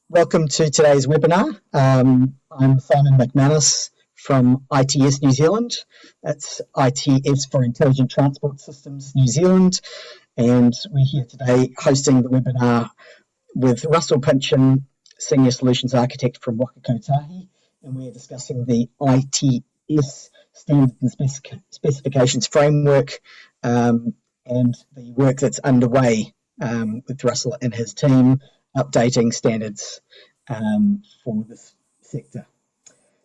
Welcome to today's webinar. I'm Simon McManus from ITS New Zealand. That's ITS for Intelligent Transport Systems New Zealand. And we're here today hosting the webinar with Russell Pinchen, Senior Solutions Architect from Waka Kotahi. And we're discussing the ITS Standards and Specifications Framework and the work that's underway with Russell and his team updating standards for this sector.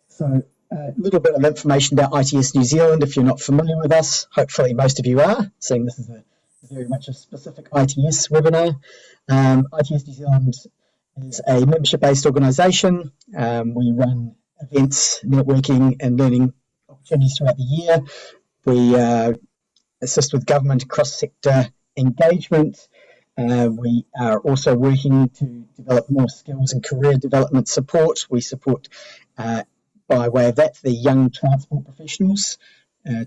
So a little bit of information about ITS New Zealand if you're not familiar with us. Hopefully most of you are, seeing this is very much a specific ITS webinar. ITS New Zealand is a membership-based organisation. We run events, networking and learning opportunities throughout the year. We assist with government cross-sector engagement. We are also working to develop more skills and career development support. We support, by way of that, the young transport professionals,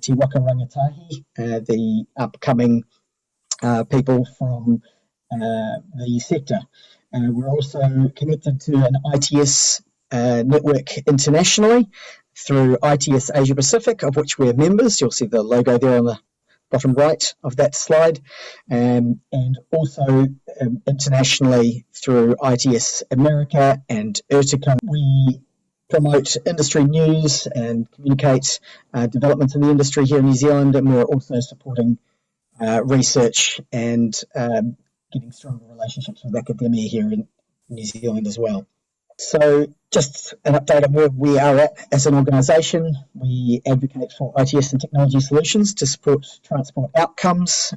Te Waka Rangatahi, the upcoming people from the sector. We're also connected to an ITS network internationally through ITS Asia Pacific, of which we're members. You'll see the logo there on the bottom right of that slide, and also internationally through ITS America and Urtica. We promote industry news and communicate developments in the industry here in New Zealand, and we're also supporting research and getting stronger relationships with academia here in New Zealand as well. So just an update on where we are at as an organisation. We advocate for ITS and technology solutions to support transport outcomes.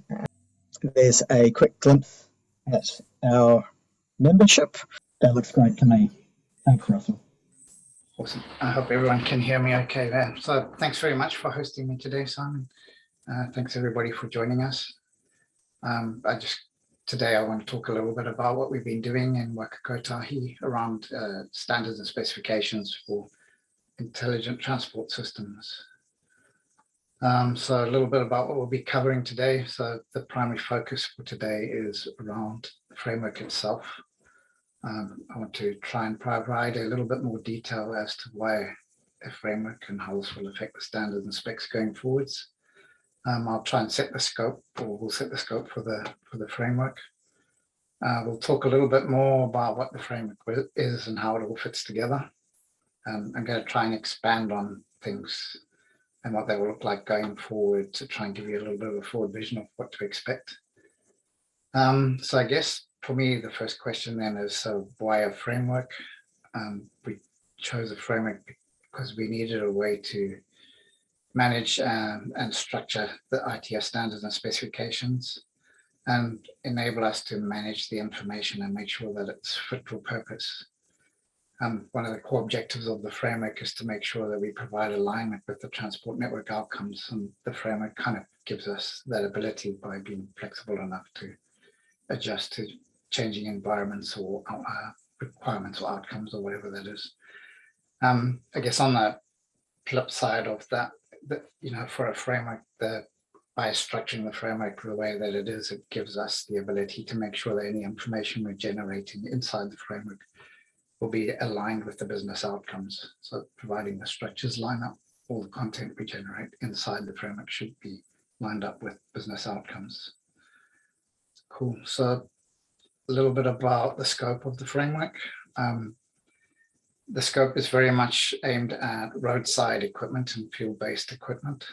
There's a quick glimpse at our membership. That looks great to me. Thanks, Russell. Awesome. I hope everyone can hear me okay there. So thanks very much for hosting me today, Simon. Thanks everybody for joining us. Today I want to talk a little bit about what we've been doing in Waka Kotahi around standards and specifications for intelligent transport systems. So a little bit about what we'll be covering today. So the primary focus for today is around the framework itself. I want to try and provide a little bit more detail as to why a framework and how this will affect the standards and specs going forwards. I'll try and set the scope, or we'll set the scope for the framework. We'll talk a little bit more about what the framework is and how it all fits together. I'm going to try and expand on things and what they will look like going forward to try and give you a little bit of a forward vision of what to expect. So I guess for me, the first question then is, so why a framework? We chose a framework because we needed a way to manage and structure the ITS standards and specifications and enable us to manage the information and make sure that it's fit for purpose. One of the core objectives of the framework is to make sure that we provide alignment with the transport network outcomes, and the framework kind of gives us that ability by being flexible enough to adjust to changing environments or requirements or outcomes or whatever that is. I guess on the flip side of that, for a framework, by structuring the framework the way that it is, it gives us the ability to make sure that any information we're generating inside the framework will be aligned with the business outcomes. So providing the structures line up, all the content we generate inside the framework should be lined up with business outcomes. Cool. So a little bit about the scope of the framework. The scope is very much aimed at roadside equipment and fuel-based equipment.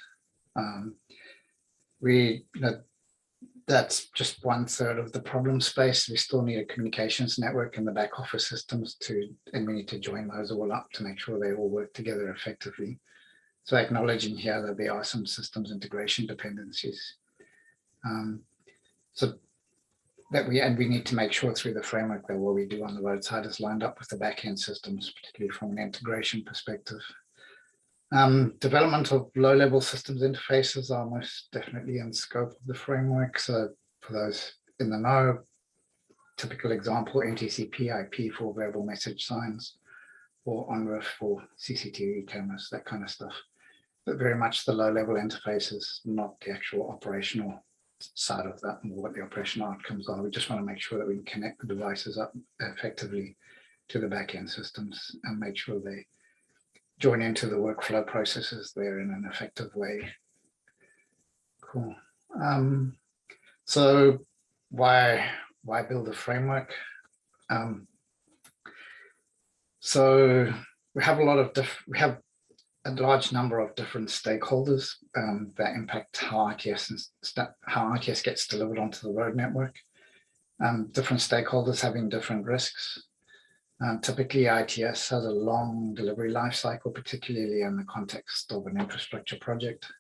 That's just 1/3 of the problem space. We still need a communications network and the back office systems and we need to join those all up to make sure they all work together effectively. So acknowledging here that there are some systems integration dependencies. We need to make sure through the framework that what we do on the roadside is lined up with the back-end systems, particularly from an integration perspective. Development of low-level systems interfaces are most definitely in scope of the framework. So for those in the know, typical example, NTCP IP for verbal message signs, or ONRIF for CCTV cameras, that kind of stuff. But very much the low-level interfaces, not the actual operational side of that and what the operational outcomes are. We just want to make sure that we can connect the devices up effectively to the back-end systems and make sure they join into the workflow processes there in an effective way. Cool. So why build a framework? So we have a large number of different stakeholders that impact how ITS gets delivered onto the road network. Different stakeholders having different risks. Typically, ITS has a long delivery life cycle, particularly in the context of an infrastructure project.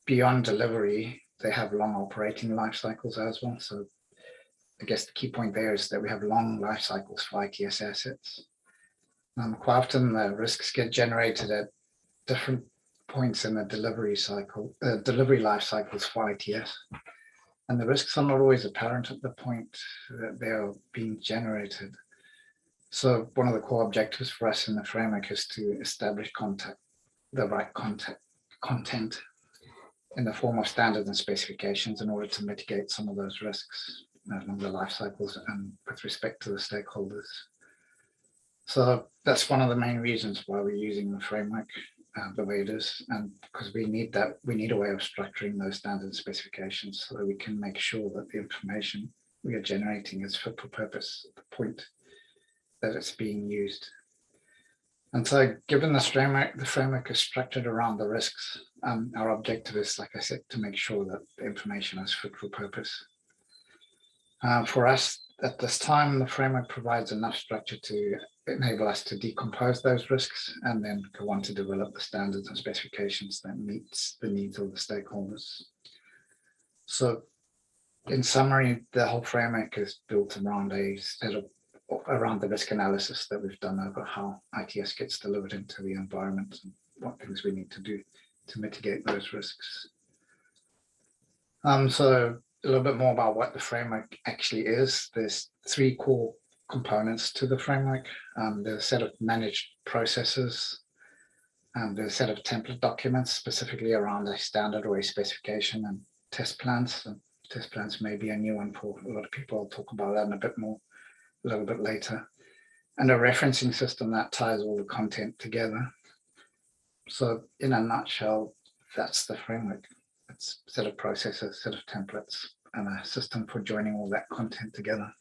Beyond delivery, they have long operating life cycles as well. So I guess the key point there is that we have long life cycles for ITS assets. Quite often the risks get generated at different points in the delivery life cycles for ITS. And the risks are not always apparent at the point that they're being generated. So one of the core objectives for us in the framework is to establish the right content in the form of standards and specifications in order to mitigate some of those risks along the life cycles and with respect to the stakeholders. So that's one of the main reasons why we're using the framework the way it is, and because we need a way of structuring those standard specifications so that we can make sure that the information we are generating is fit for purpose at the point that it's being used. And so given the framework is structured around the risks, our objective is, like I said, to make sure that the information is fit for purpose. For us, at this time, the framework provides enough structure to enable us to decompose those risks and then go on to develop the standards and specifications that meets the needs of the stakeholders. So in summary, the whole framework is built around the risk analysis that we've done over how ITS gets delivered into the environment and what things we need to do to mitigate those risks. So a little bit more about what the framework actually is. There's three core components to the framework. There's a set of managed processes. There's a set of template documents specifically around a standard or a specification, and test plans. And test plans may be a new one for a lot of people. I'll talk about that a little bit later. And a referencing system that ties all the content together. So in a nutshell, that's the framework. It's a set of processes, set of templates, and a system for joining all that content together.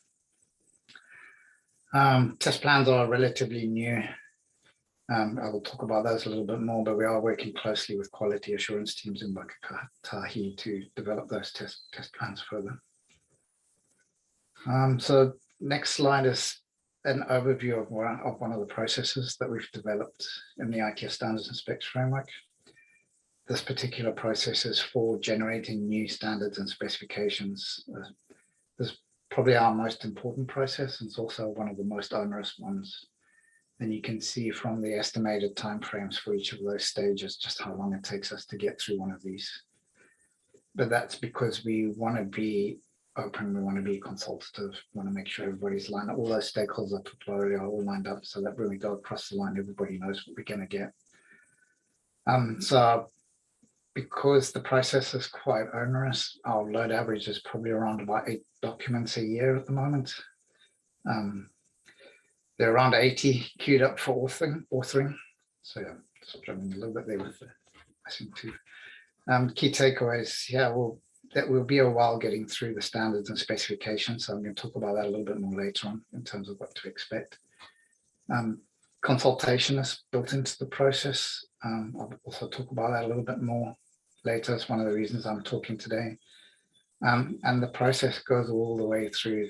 Test plans are relatively new. I will talk about those a little bit more, but we are working closely with quality assurance teams in Waka Kotahi to develop those test plans further. So next slide is an overview of one of the processes that we've developed in the ITS Standards and Specs framework. This particular process is for generating new standards and specifications. This is probably our most important process, and it's also one of the most onerous ones. And you can see from the estimated timeframes for each of those stages just how long it takes us to get through one of these. But that's because we want to be open, we want to be consultative, we want to make sure everybody's lined up, all those stakeholders I talked about earlier are all lined up so that when we go across the line, everybody knows what we're going to get. So because the process is quite onerous, our load average is probably around about 8 documents a year at the moment. There are around 80 queued up for authoring. So yeah, struggling a little bit there with the key takeaways. Yeah, well, that will be a while getting through the standards and specifications. So I'm going to talk about that a little bit more later on in terms of what to expect. Consultation is built into the process. I'll also talk about that a little bit more later. It's one of the reasons I'm talking today. And the process goes all the way through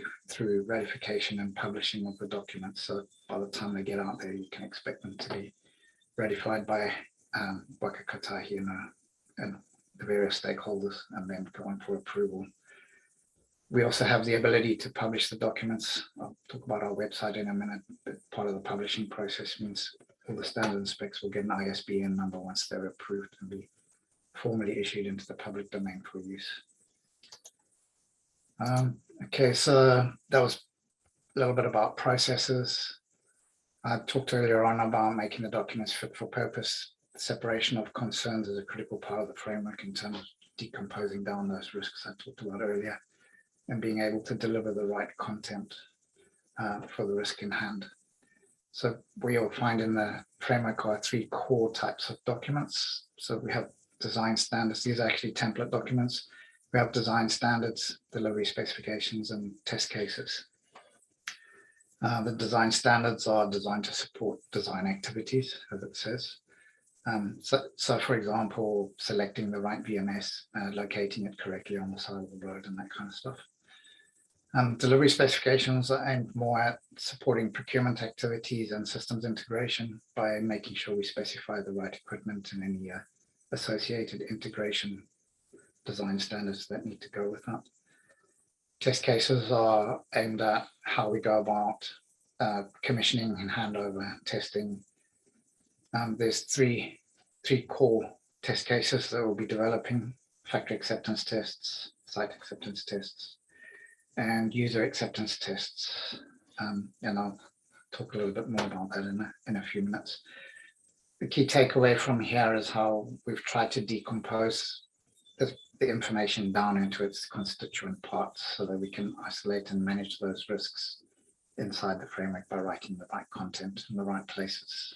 ratification and publishing of the documents. So by the time they get out there, you can expect them to be ratified by Waka Kotahi and the various stakeholders, and then go on for approval. We also have the ability to publish the documents. I'll talk about our website in a minute, but part of the publishing process means all the standard and specs will get an ISBN number once they're approved and be formally issued into the public domain for use. Okay, so that was a little bit about processes. I talked earlier on about making the documents fit for purpose. The separation of concerns is a critical part of the framework in terms of decomposing down those risks I talked about earlier and being able to deliver the right content. for the risk in hand. So we will find in the framework are 3 core types of documents. So we have design standards. These are actually template documents. We have design standards, delivery specifications, and test cases. The design standards are designed to support design activities, as it says. So for example, selecting the right VMS, locating it correctly on the side of the road and that kind of stuff. Delivery specifications are aimed more at supporting procurement activities and systems integration by making sure we specify the right equipment and any associated integration design standards that need to go with that. Test cases are aimed at how we go about commissioning and handover testing. There's three core test cases that we'll be developing: factory acceptance tests, site acceptance tests, and user acceptance tests. And I'll talk a little bit more about that in a few minutes. The key takeaway from here is how we've tried to decompose the information down into its constituent parts so that we can isolate and manage those risks inside the framework by writing the right content in the right places.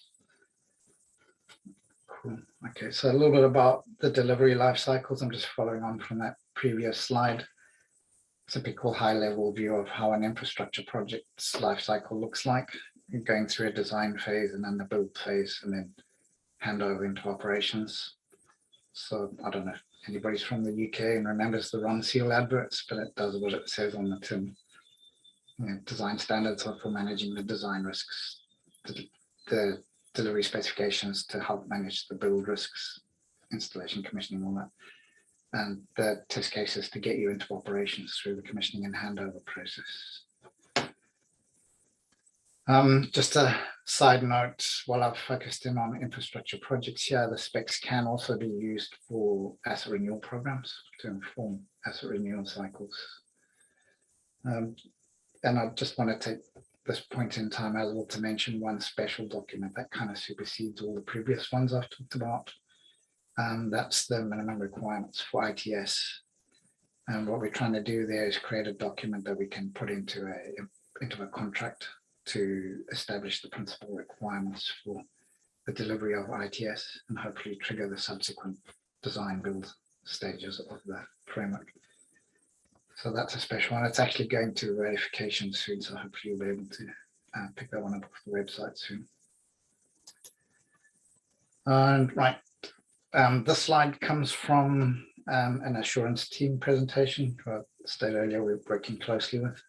Cool. Okay, so a little bit about the delivery life cycles. I'm just following on from that previous slide. Typical high-level view of how an infrastructure project's life cycle looks like, going through a design phase and then the build phase and then handover into operations. So I don't know if anybody's from the UK and remembers the Ron Seal adverts, but it does what it says on the tin. Design standards are for managing the design risks, the delivery specifications to help manage the build risks, installation, commissioning, all that, and the test cases to get you into operations through the commissioning and handover process. Just a side note, while I've focused in on infrastructure projects here, the specs can also be used for asset renewal programs to inform asset renewal cycles. And I just want to take this point in time as well to mention one special document that kind of supersedes all the previous ones I've talked about. That's the minimum requirements for ITS. And what we're trying to do there is create a document that we can put into a contract to establish the principal requirements for the delivery of ITS and hopefully trigger the subsequent design build stages of the framework. So that's a special one. It's actually going to ratification soon, so hopefully you'll be able to pick that one up off the website soon. And right, this slide comes from an assurance team presentation, who I stated earlier we're working closely with.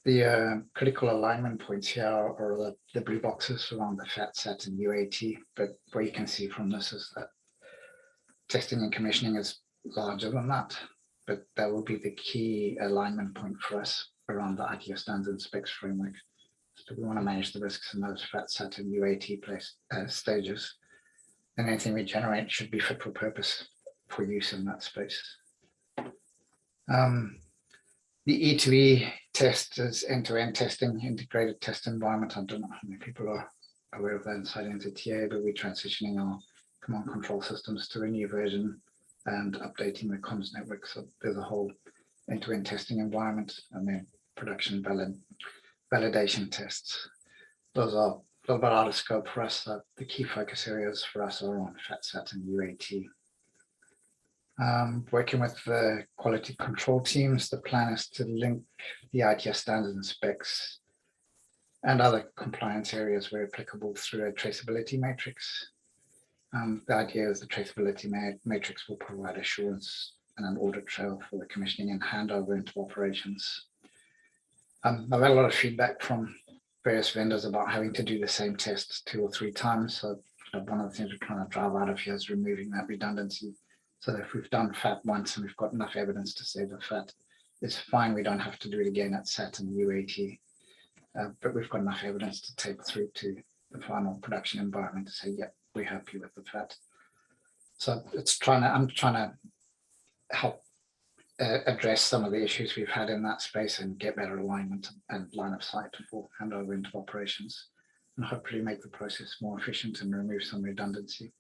The critical alignment points here are the blue boxes around the FAT, SAT, and UAT, but what you can see from this is that testing and commissioning is larger than that, but that will be the key alignment point for us around the ITS standards and specs framework. So we want to manage the risks in those FAT, SAT, and UAT stages, and anything we generate should be fit for purpose for use in that space. The E2E test is end-to-end testing, integrated test environment. I don't know how many people are aware of that inside NZTA, but we're transitioning our command control systems to a new version and updating the comms network. So there's a whole end-to-end testing environment, and then production validation tests. Those are a little bit out of scope for us. The key focus areas for us are on FAT, SAT, and UAT. Working with the quality control teams, the plan is to link the ITS standards and specs and other compliance areas where applicable through a traceability matrix. The idea is the traceability matrix will provide assurance and an audit trail for the commissioning and handover into operations. I've had a lot of feedback from various vendors about having to do the same tests 2 or 3 times. So one of the things we're trying to drive out of here is removing that redundancy. So that if we've done FAT once and we've got enough evidence to say the FAT is fine, we don't have to do it again at SAT and UAT. But we've got enough evidence to take through to the final production environment to say, yep, we're happy with the FAT. So I'm trying to help address some of the issues we've had in that space and get better alignment and line of sight for handover into operations, and hopefully make the process more efficient and remove some redundancy.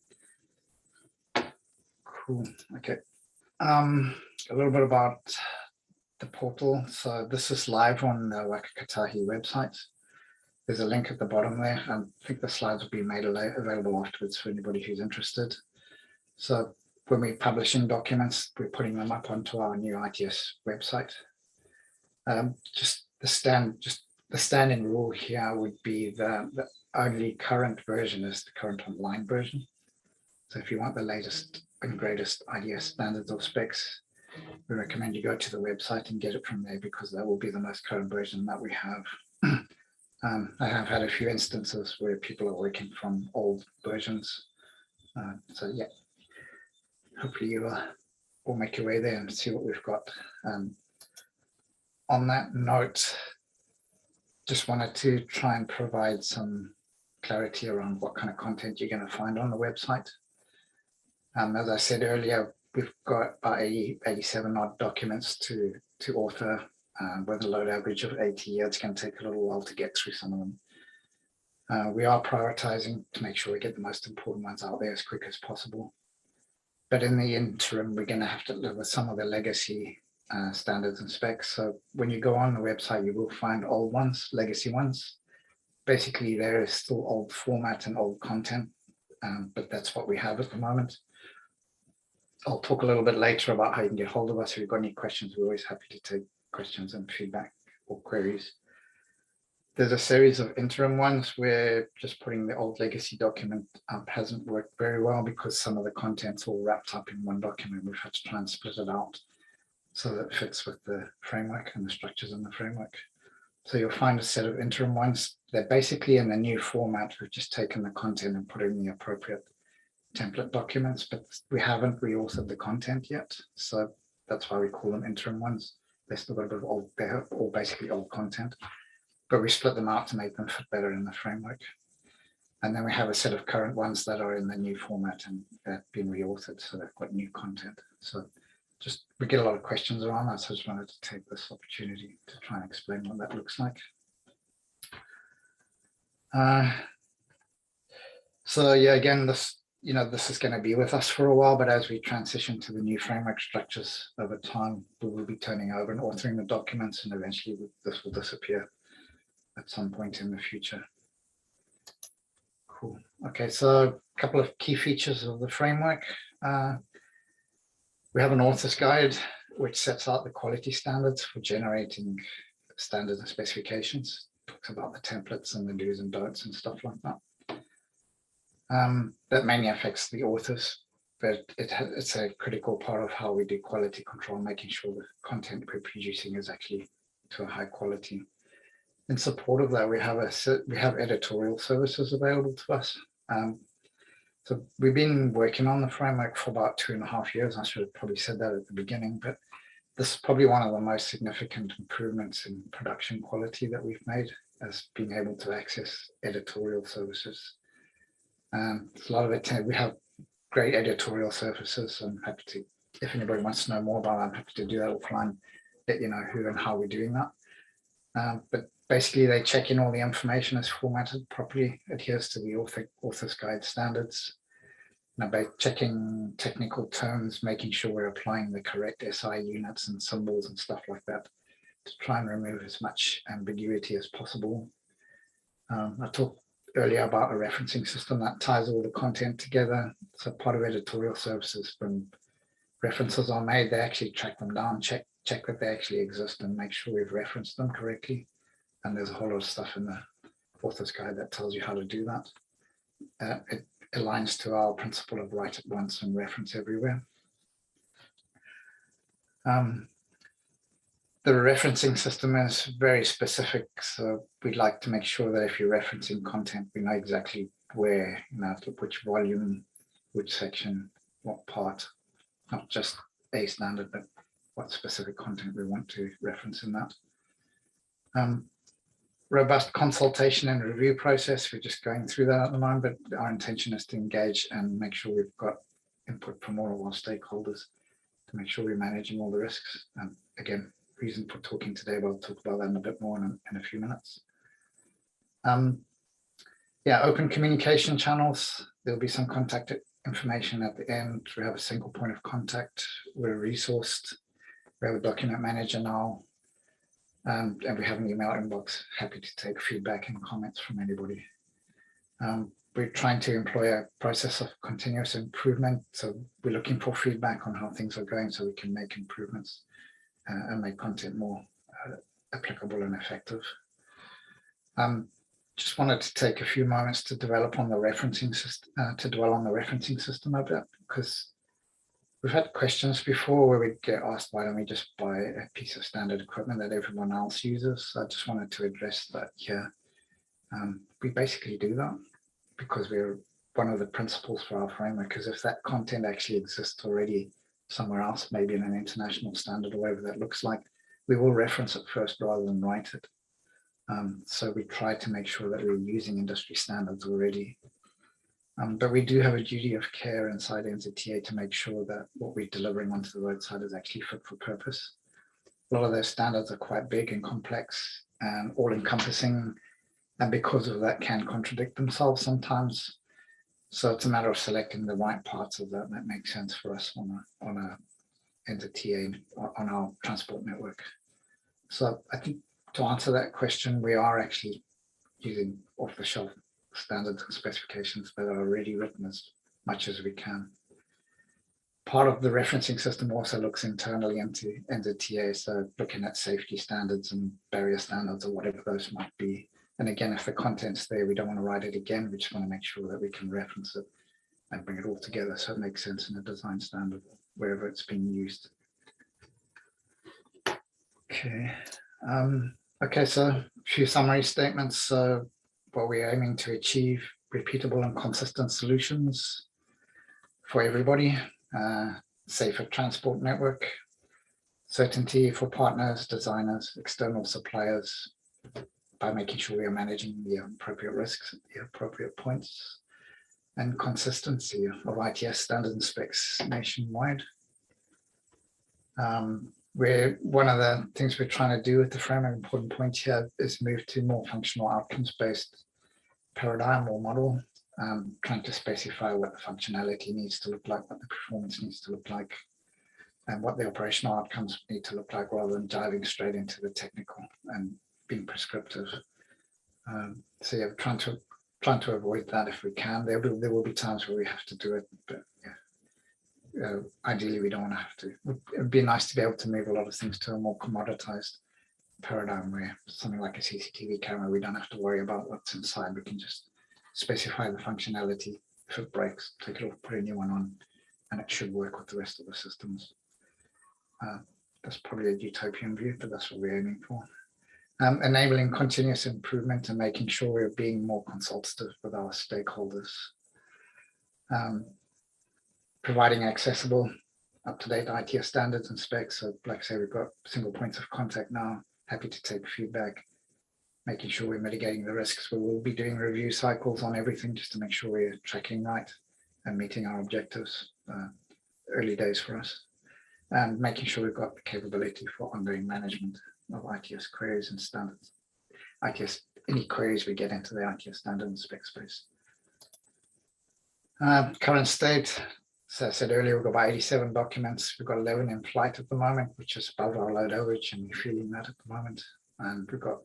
Cool. Okay. A little bit about portal. So this is live on the Waka Kotahi website. There's a link at the bottom there. I think the slides will be made available afterwards for anybody who's interested. So when we're publishing documents, we're putting them up onto our new ITS website. Just the standing rule here would be the only current version is the current online version. So if you want the latest and greatest ITS standards or specs, we recommend you go to the website and get it from there, because that will be the most current version that we have. I have had a few instances where people are working from old versions. So yeah, hopefully you will make your way there and see what we've got. On that note, just wanted to try and provide some clarity around what kind of content you're going to find on the website. As I said earlier, we've got about 87 odd documents to author. With a load average of 80, it's going to take a little while to get through some of them. We are prioritizing to make sure we get the most important ones out there as quick as possible. But in the interim, we're going to have to live with some of the legacy standards and specs. So when you go on the website, you will find old ones, legacy ones. Basically, there is still old format and old content, but that's what we have at the moment. I'll talk a little bit later about how you can get hold of us. If you've got any questions, we're always happy to take questions and feedback or queries. There's a series of interim ones where just putting the old legacy document up hasn't worked very well, because some of the content's all wrapped up in one document. We've had to try and split it out so that it fits with the framework and the structures in the framework. So you'll find a set of interim ones. They're basically in the new format. We've just taken the content and put it in the appropriate template documents, but we haven't reauthored the content yet. So that's why we call them interim ones. They're still got a bit of old, they're all basically old content, but we split them out to make them fit better in the framework. And then we have a set of current ones that are in the new format and they've been reauthored, so they've got new content. So just, we get a lot of questions around that, so I just wanted to take this opportunity to try and explain what that looks like. So yeah, again, this is going to be with us for a while, but as we transition to the new framework structures over time, we will be turning over and authoring the documents, and eventually this will disappear at some point in the future. Cool. Okay, so a couple of key features of the framework. We have an author's guide, which sets out the quality standards for generating standards and specifications. Talks about the templates and the do's and don'ts and stuff like that. That mainly affects the authors, but it's a critical part of how we do quality control, making sure the content we're producing is actually to a high quality. In support of that, we have editorial services available to us. So we've been working on the framework for about 2.5 years. I should have probably said that at the beginning, but this is probably one of the most significant improvements in production quality that we've made, as being able to access editorial services. A lot of it, we have great editorial services. I'm happy to, if anybody wants to know more about it, I'm happy to do that offline, let you know who and how we're doing that. But basically, they check in all the information is formatted properly, adheres to the author's guide standards. Now, by checking technical terms, making sure we're applying the correct SI units and symbols and stuff like that to try and remove as much ambiguity as possible. I talked earlier about a referencing system that ties all the content together. So part of editorial services, when references are made, they actually track them down, check that they actually exist and make sure we've referenced them correctly. And there's a whole lot of stuff in the author's guide that tells you how to do that. It aligns to our principle of write it once and reference everywhere. The referencing system is very specific, so we'd like to make sure that if you're referencing content, we know exactly where, which volume, which section, what part, not just a standard, but what specific content we want to reference in that. Robust consultation and review process. We're just going through that at the moment, but our intention is to engage and make sure we've got input from all of our stakeholders to make sure we're managing all the risks. And again, reason for talking today, but I'll talk about that in a bit more in a few minutes. Yeah, open communication channels. There'll be some contact information at the end. We have a single point of contact. We're resourced. We have a document manager now, and we have an email inbox. Happy to take feedback and comments from anybody. We're trying to employ a process of continuous improvement. So we're looking for feedback on how things are going so we can make improvements and make content more applicable and effective. Just wanted to take a few moments to develop on the referencing system, to dwell on the referencing system a bit, because we've had questions before where we get asked, why don't we just buy a piece of standard equipment that everyone else uses? So I just wanted to address that here. We basically do that because we're one of the principles for our framework is if that content actually exists already somewhere else, maybe in an international standard or whatever that looks like, we will reference it first rather than write it. So we try to make sure that we're using industry standards already. But we do have a duty of care inside NZTA to make sure that what we're delivering onto the roadside is actually fit for purpose. A lot of those standards are quite big and complex and all-encompassing, and because of that can contradict themselves sometimes. So it's a matter of selecting the right parts of that that make sense for us on a NZTA, on our transport network. So I think to answer that question, we are actually using off-the-shelf standards and specifications that are already written as much as we can. Part of the referencing system also looks internally into NZTA, so looking at safety standards and barrier standards or whatever those might be. And again, if the content's there, we don't want to write it again. We just want to make sure that we can reference it and bring it all together so it makes sense in a design standard wherever it's being used. Okay. Okay, so a few summary statements. So what we're aiming to achieve, repeatable and consistent solutions for everybody, safer transport network, certainty for partners, designers, external suppliers, by making sure we are managing the appropriate risks at the appropriate points, and consistency of ITS standards and specs nationwide. Where one of the things we're trying to do with the framework, important point here, is move to more functional outcomes-based paradigm or model, trying to specify what the functionality needs to look like, what the performance needs to look like, and what the operational outcomes need to look like, rather than diving straight into the technical and being prescriptive. So yeah, trying to avoid that if we can. There will be times where we have to do it, but yeah, ideally we don't want to have to. It would be nice to be able to move a lot of things to a more commoditized paradigm where something like a CCTV camera, we don't have to worry about what's inside. We can just specify the functionality. If it breaks, take it off, put a new one on, and it should work with the rest of the systems. That's probably a utopian view, but that's what we're aiming for. Enabling continuous improvement and making sure we're being more consultative with our stakeholders. Providing accessible, up-to-date ITS standards and specs. So like I say, we've got single points of contact now. Happy to take feedback. Making sure we're mitigating the risks. We will be doing review cycles on everything just to make sure we're tracking right and meeting our objectives. Early days for us. And making sure we've got the capability for ongoing management of ITS queries and standards. Any queries we get into the ITS standard and spec space. Current state, as I said earlier, we've got about 87 documents. We've got 11 in flight at the moment, which is above our load average, and we're feeling that at the moment. And we've got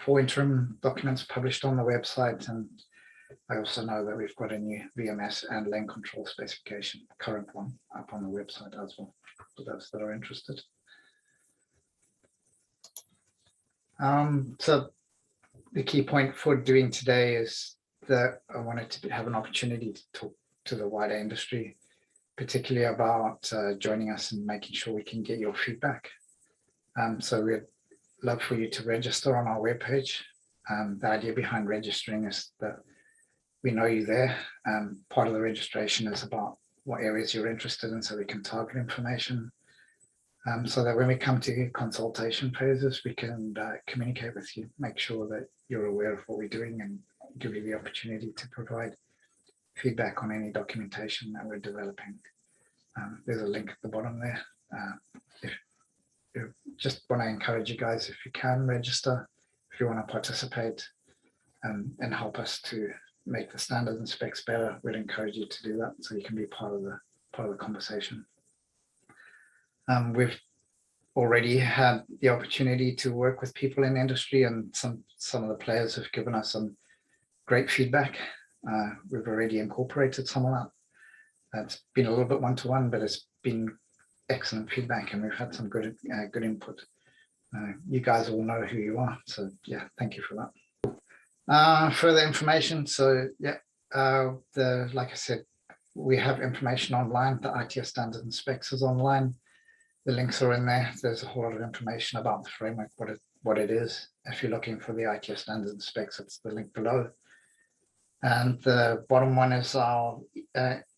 4 interim documents published on the website, and I also know that we've got a new VMS and lane control specification, current one, up on the website as well, for those that are interested. So the key point for doing today is that I wanted to have an opportunity to talk to the wider industry, particularly about joining us and making sure we can get your feedback. So we'd love for you to register on our webpage. The idea behind registering is that we know you there. Part of the registration is about what areas you're interested in so we can target information. So that when we come to consultation phases, we can communicate with you, make sure that you're aware of what we're doing and give you the opportunity to provide feedback on any documentation that we're developing. There's a link at the bottom there. If you just want to encourage you guys, if you can register, if you want to participate and help us to make the standards and specs better, we'd encourage you to do that so you can be part of the conversation. We've already had the opportunity to work with people in industry, and some of the players have given us some great feedback. We've already incorporated some of that. It's been a little bit one-to-one, but it's been excellent feedback, and we've had some good input. You guys all know who you are, so yeah, thank you for that. Further information. So yeah, like I said, we have information online. The ITS standards and specs is online. The links are in there. There's a whole lot of information about the framework, what it is. If you're looking for the ITS standards and specs, it's the link below. And the bottom one is our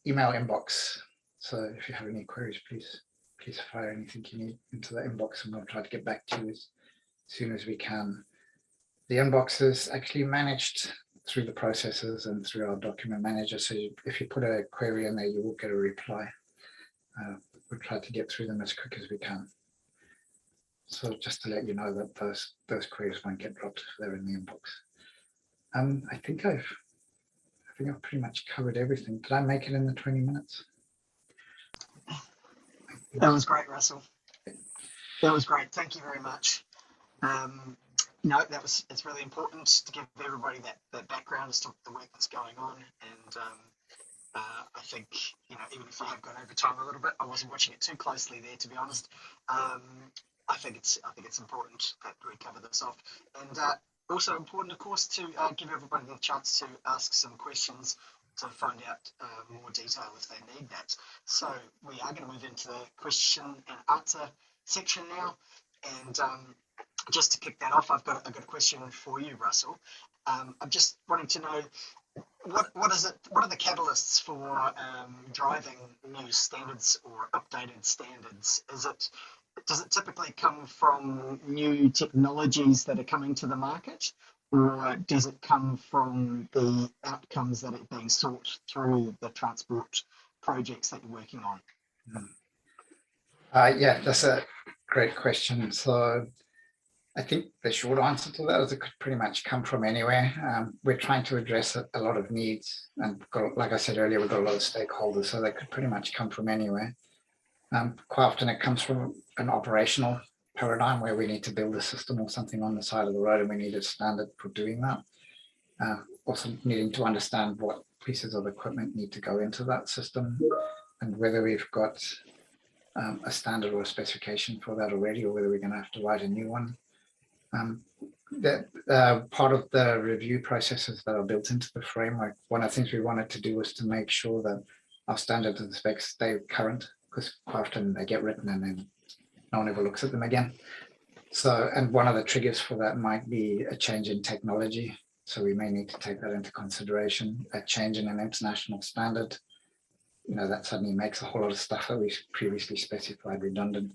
email inbox. So if you have any queries, please fire anything you need into the inbox, and we'll try to get back to you as soon as we can. The inbox is actually managed through the processes and through our document manager. So if you put a query in there, you will get a reply. We'll try to get through them as quick as we can. So just to let you know that those queries won't get dropped if they're in the inbox. I think I've pretty much covered everything. Did I make it in the 20 minutes? That was great, Russell. That was great. Thank you very much. No, it's really important to give everybody that background as to the work that's going on. And I think, even if you have gone over time a little bit, I wasn't watching it too closely there, to be honest. I think it's important that we cover this off, and also important, of course, to give everybody the chance to ask some questions to find out more detail if they need that. So we are going to move into the question and answer section now, and just to kick that off, I've got a question for you, Russell. I'm just wanting to know what is it? What are the catalysts for driving new standards or updated standards? Does it typically come from new technologies that are coming to the market, or does it come from the outcomes that are being sought through the transport projects that you're working on? Yeah, that's a great question. So I think the short answer to that is it could pretty much come from anywhere. We're trying to address a lot of needs, and like I said earlier, we've got a lot of stakeholders, so they could pretty much come from anywhere. Quite often it comes from an operational paradigm where we need to build a system or something on the side of the road, and we need a standard for doing that. Also needing to understand what pieces of equipment need to go into that system, and whether we've got a standard or a specification for that already, or whether we're going to have to write a new one. Part of the review processes that are built into the framework, one of the things we wanted to do was to make sure that our standards and specs stay current, because quite often they get written and then no one ever looks at them again. So, and one of the triggers for that might be a change in technology. So we may need to take that into consideration. A change in an international standard, that suddenly makes a whole lot of stuff that we previously specified redundant,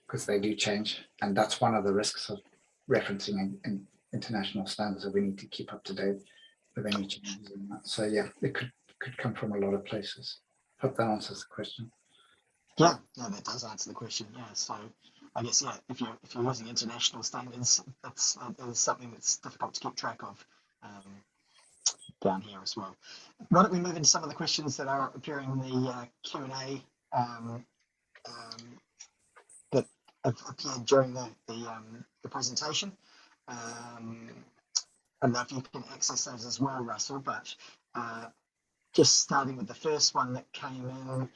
because they do change. And that's one of the risks of referencing in international standards, that we need to keep up to date with any changes in that. So yeah, it could come from a lot of places. Hope that answers the question. Yeah, that does answer the question. Yeah, so I guess if you're using international standards, that's something that's difficult to keep track of down here as well. Why don't we move into some of the questions that are appearing in the Q&A that have appeared during the presentation. I don't know if you can access those as well, Russell, but just starting with the first one that came in.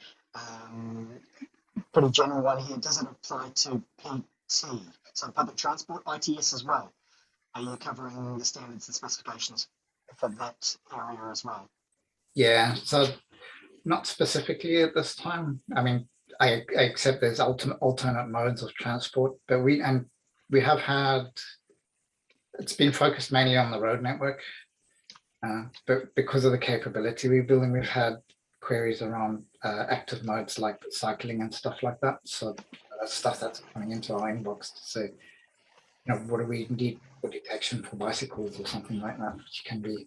Pretty general one here. Does it apply to PT, so public transport, ITS as well? Are you covering the standards and specifications for that area as well? Yeah, so not specifically at this time. I mean, I accept there's alternate modes of transport, but we have had, it's been focused mainly on the road network, but because of the capability we're building, we've had queries around active modes like cycling and stuff like that. So that's stuff that's coming into our inbox to say, what do we need for detection for bicycles or something like that, which can be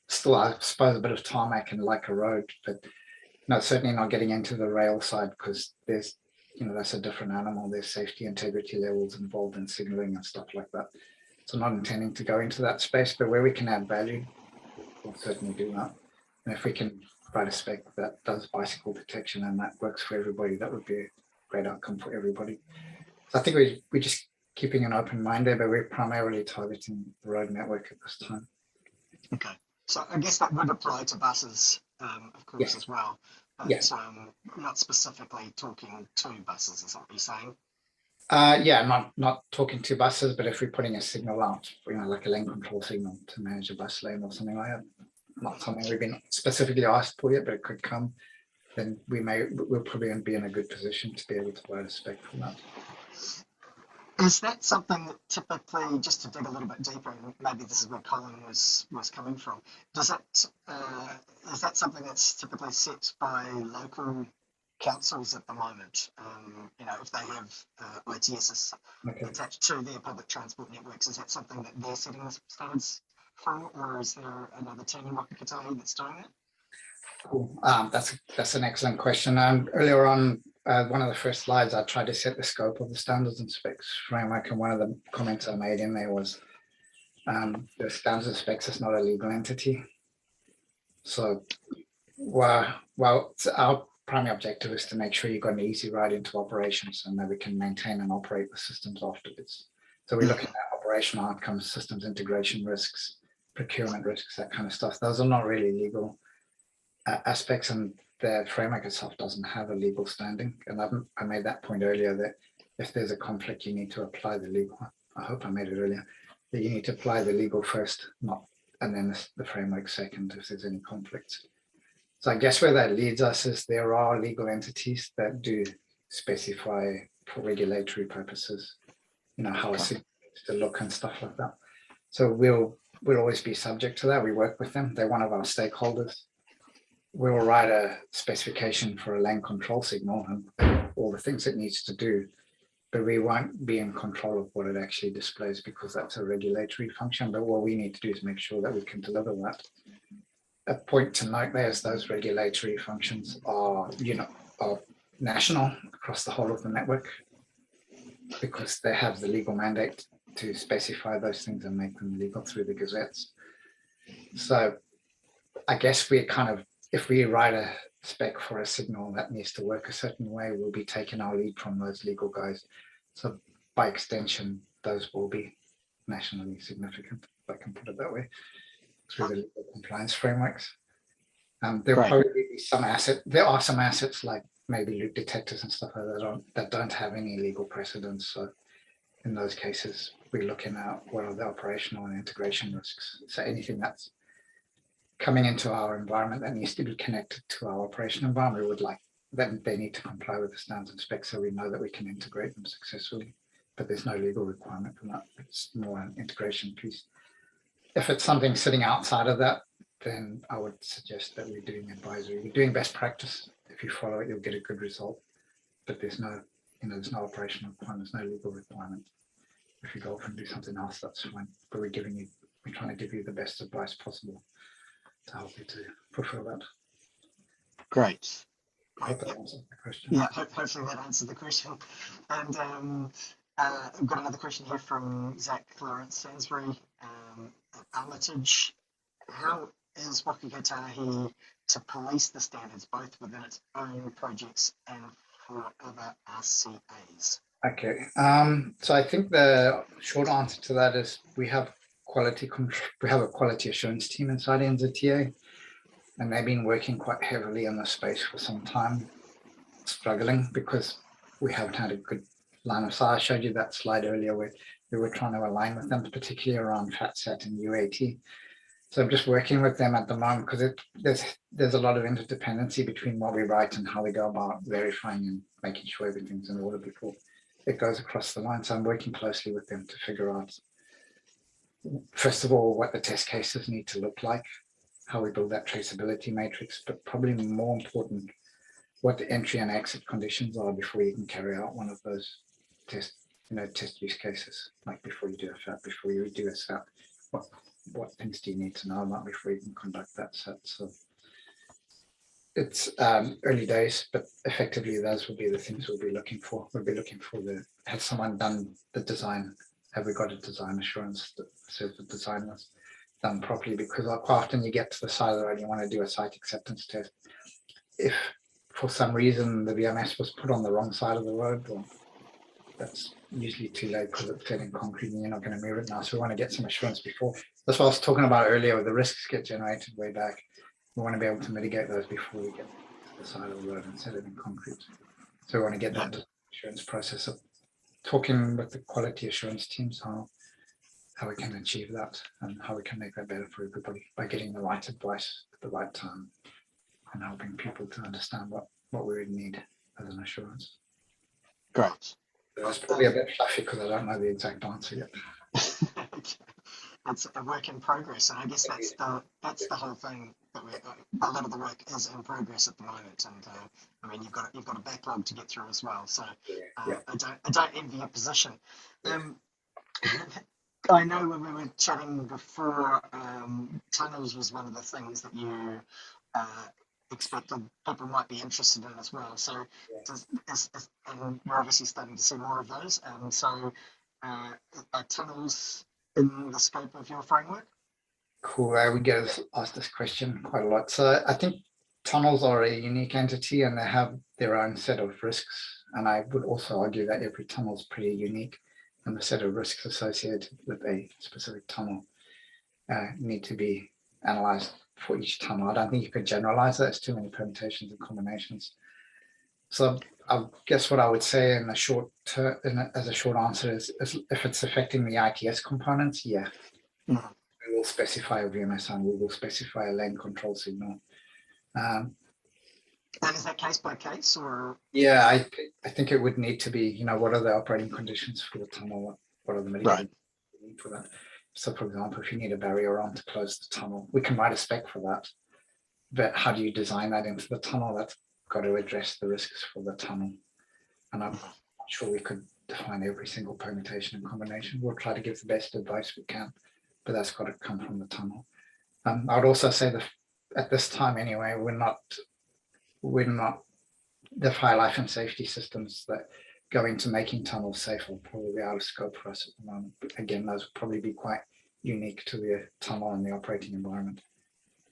still, I suppose, a bit of tarmac and like a road, but no, certainly not getting into the rail side, because there's, that's a different animal. There's safety integrity levels involved in signaling and stuff like that. So not intending to go into that space, but where we can add value, we'll certainly do that. And if we can write a spec that does bicycle detection and that works for everybody, that would be a great outcome for everybody. I think we're just keeping an open mind there, but we're primarily targeting the road network at this time. Okay, so I guess that would apply to buses, of course, Yes. as well, but Yeah. not specifically talking to buses, is what you're saying? Yeah, not talking to buses, but if we're putting a signal out, like a lane control signal to manage a bus lane or something like that, not something we've been specifically asked for yet, but it could come, then we'll probably be in a good position to be able to provide a spec for that. Is that something that typically, just to dig a little bit deeper, and maybe this is where Colin was coming from, is that something that's typically set by local councils at the moment? If they have ITSs attached to their public transport networks, is that something that they're setting the standards for, or is there another team in Waka Kotahi that's doing that? Cool. That's an excellent question. Earlier on, one of the first slides, I tried to set the scope of the standards and specs framework, and one of the comments I made in there was the standards and specs is not a legal entity. So, well, our primary objective is to make sure you've got an easy ride into operations and that we can maintain and operate the systems afterwards. So we're looking at operational outcomes, systems integration risks, procurement risks, that kind of stuff. Those are not really legal aspects, and the framework itself doesn't have a legal standing. And I made that point earlier, that if there's a conflict, you need to apply the legal. I hope I made it earlier, that you need to apply the legal first, and then the framework second if there's any conflicts. So I guess where that leads us is there are legal entities that do specify for regulatory purposes, how a signal needs to look and stuff like that. So we'll always be subject to that. We work with them. They're one of our stakeholders. We'll write a specification for a lane control signal and all the things it needs to do, but we won't be in control of what it actually displays because that's a regulatory function. But what we need to do is make sure that we can deliver that. A point to note there is those regulatory functions are national across the whole of the network, because they have the legal mandate to specify those things and make them legal through the gazettes. So I guess if we write a spec for a signal that needs to work a certain way, we'll be taking our lead from those legal guys. So by extension, those will be nationally significant, if I can put it that way, through the legal compliance frameworks. There'll probably be there are some assets like maybe loop detectors and stuff like that don't have any legal precedence. So in those cases, we're looking at what are the operational and integration risks. So anything that's coming into our environment that needs to be connected to our operation environment, then they need to comply with the standards and specs, so we know that we can integrate them successfully. But there's no legal requirement for that. It's more an integration piece. If it's something sitting outside of that, then I would suggest that we're doing advisory. We're doing best practice. If you follow it, you'll get a good result. But there's no operational requirement, there's no legal requirement. If you go off and do something else, that's fine. But we're trying to give you the best advice possible to help you to fulfill that. Great. I hope that answers the question. Yeah, hopefully that answered the question. And I've got another question here from Zach Lawrence Sainsbury at Armitage. How is Waka Kotahi to police the standards both within its own projects and for other RCAs? Okay, so I think the short answer to that is we have quality control. We have a quality assurance team inside NZTA, and they've been working quite heavily in this space for some time, struggling because we haven't had a good line of sight. I showed you that slide earlier where we were trying to align with them, particularly around FATSAT and UAT. So I'm just working with them at the moment because there's a lot of interdependency between what we write and how we go about verifying and making sure everything's in order before it goes across the line. So I'm working closely with them to figure out, first of all, what the test cases need to look like, how we build that traceability matrix, but probably more important, what the entry and exit conditions are before you can carry out one of those test use cases, like before you do a FAT, before you do a SAT, what things do you need to know about before you can conduct that SAT? So it's early days, but effectively those will be the things we'll be looking for. We'll be looking for has someone done the design? Have we got a design assurance that says the design was done properly? Because quite often you get to the side of the road, you want to do a site acceptance test. If for some reason the VMS was put on the wrong side of the road, or that's usually too late because it's set in concrete and you're not going to move it now. So we want to get some assurance before. That's what I was talking about earlier, where the risks get generated way back. We want to be able to mitigate those before we get to the side of the road and set it in concrete. So we want to get that assurance process of talking with the quality assurance teams how we can achieve that and how we can make that better for everybody by getting the right advice at the right time and helping people to understand what we would need as an assurance. Great. That's probably a bit fluffy because I don't know the exact answer yet. It's a work in progress, and I guess that's the whole thing that a lot of the work is in progress at the moment. And I mean, you've got a backlog to get through as well. So I don't envy your position. I know when we were chatting before, tunnels was one of the things that you expected people might be interested in as well. So, and we're obviously starting to see more of those. So, are tunnels in the scope of your framework? Cool. We get asked this question quite a lot. So I think tunnels are a unique entity and they have their own set of risks. And I would also argue that every tunnel is pretty unique, and the set of risks associated with a specific tunnel need to be analyzed for each tunnel. I don't think you could generalize that. There's too many permutations and combinations. So I guess what I would say in a short as a short answer is if it's affecting the ITS components, yeah, we will specify a VMS and we will specify a lane control signal. And is that case by case, or? Yeah, I think it would need to be, what are the operating conditions for the tunnel? What are the mitigating for that? So, for example, if you need a barrier on to close the tunnel, we can write a spec for that. But how do you design that into the tunnel? That's got to address the risks for the tunnel. And I'm not sure we could define every single permutation and combination. We'll try to give the best advice we can, but that's got to come from the tunnel. I would also say that at this time anyway, we're not the fire life and safety systems that go into making tunnels safe are probably out of scope for us at the moment. But again, those would probably be quite unique to the tunnel and the operating environment.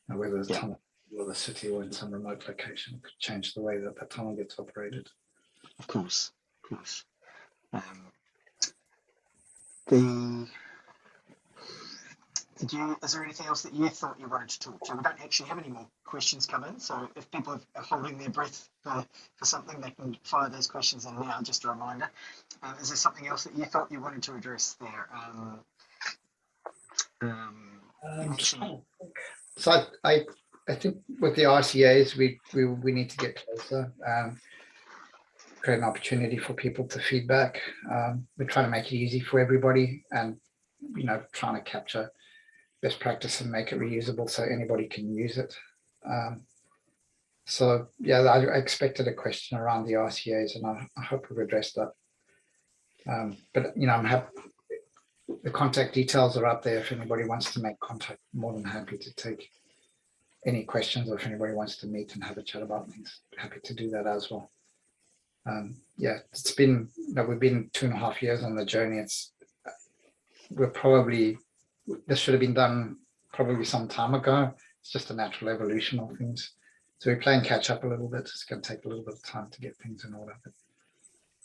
Now, whether the tunnel or the city or in some remote location could change the way that the tunnel gets operated. Of course. Is there anything else that you thought you wanted to talk to? We don't actually have any more questions come in, so if people are holding their breath for something, they can fire those questions in now. Just a reminder. Is there something else that you thought you wanted to address there? So I think with the RCAs, we need to get closer. Create an opportunity for people to feedback. We're trying to make it easy for everybody, and trying to capture best practice and make it reusable so anybody can use it. So yeah, I expected a question around the RCAs, and I hope we've addressed that. But I'm happy. The contact details are up there. If anybody wants to make contact, more than happy to take any questions, or if anybody wants to meet and have a chat about things, happy to do that as well. Yeah, it's been we've been 2.5 years on the journey. This should have been done probably some time ago. It's just a natural evolution of things. So we're playing catch up a little bit. It's going to take a little bit of time to get things in order. But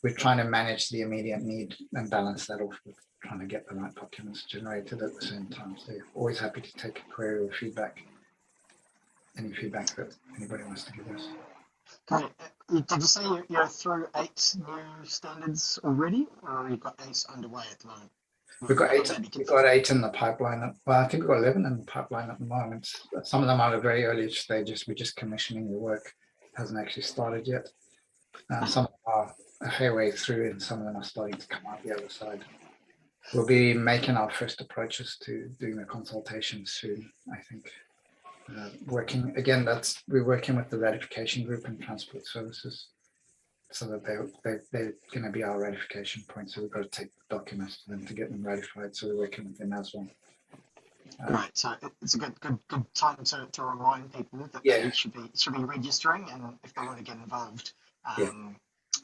we're trying to manage the immediate need and balance that off with trying to get the right documents generated at the same time. So always happy to take a query or feedback, any feedback that anybody wants to give us. Great. Did you say you're through 8 new standards already, or you've got 8 underway at the moment? We've got 8 in the pipeline. Well, I think we've got 11 in the pipeline at the moment. Some of them are at very early stages. We're just commissioning the work. It hasn't actually started yet. Some are a fair way through, and some of them are starting to come out the other side. We'll be making our first approaches to doing the consultation soon, I think. We're working with the ratification group and transport services, so that they're going to be our ratification point. So we've got to take documents to them to get them ratified. So we're working with them as well. Right. So it's a good time to remind people that they should be registering, and if they want to get involved,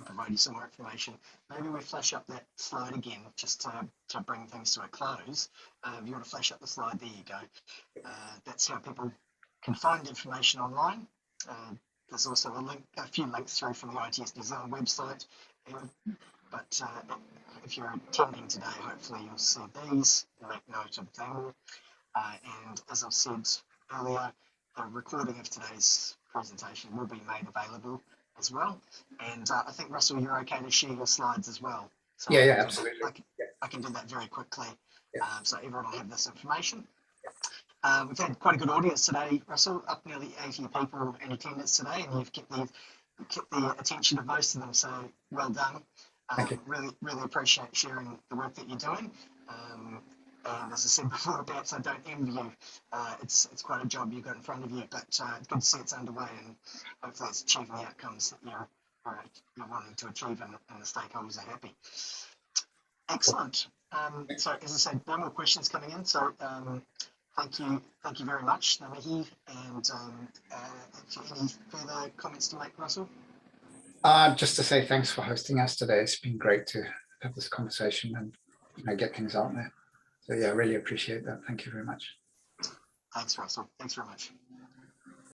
provide you some more information. Maybe we flash up that slide again, just to bring things to a close. If you want to flash up the slide, there you go. That's how people can find information online. There's also a few links through from the ITS New Zealand website. And but if you're attending today, hopefully you'll see these and make note of them. And as I've said earlier, a recording of today's presentation will be made available as well. And I think, Russell, you're okay to share your slides as well. So Yeah, absolutely. I can do that very quickly, Yeah. so everyone will have this information. We've had quite a good audience today, Russell, up nearly 80 people in attendance today, and you've kept the attention of most of them, so well done. Thank you. Really appreciate sharing the work that you're doing. And as I said before, perhaps I don't envy you. It's quite a job you've got in front of you, but it's good to see it's underway, and hopefully it's achieving the outcomes that you're wanting to achieve, and the stakeholders are happy. Excellent. So as I said, no more questions coming in. So thank you very much, Namahi. And any further comments to make, Russell? Just to say thanks for hosting us today. It's been great to have this conversation and get things out there. So yeah, I really appreciate that. Thank you very much. Thanks, Russell. Thanks very much.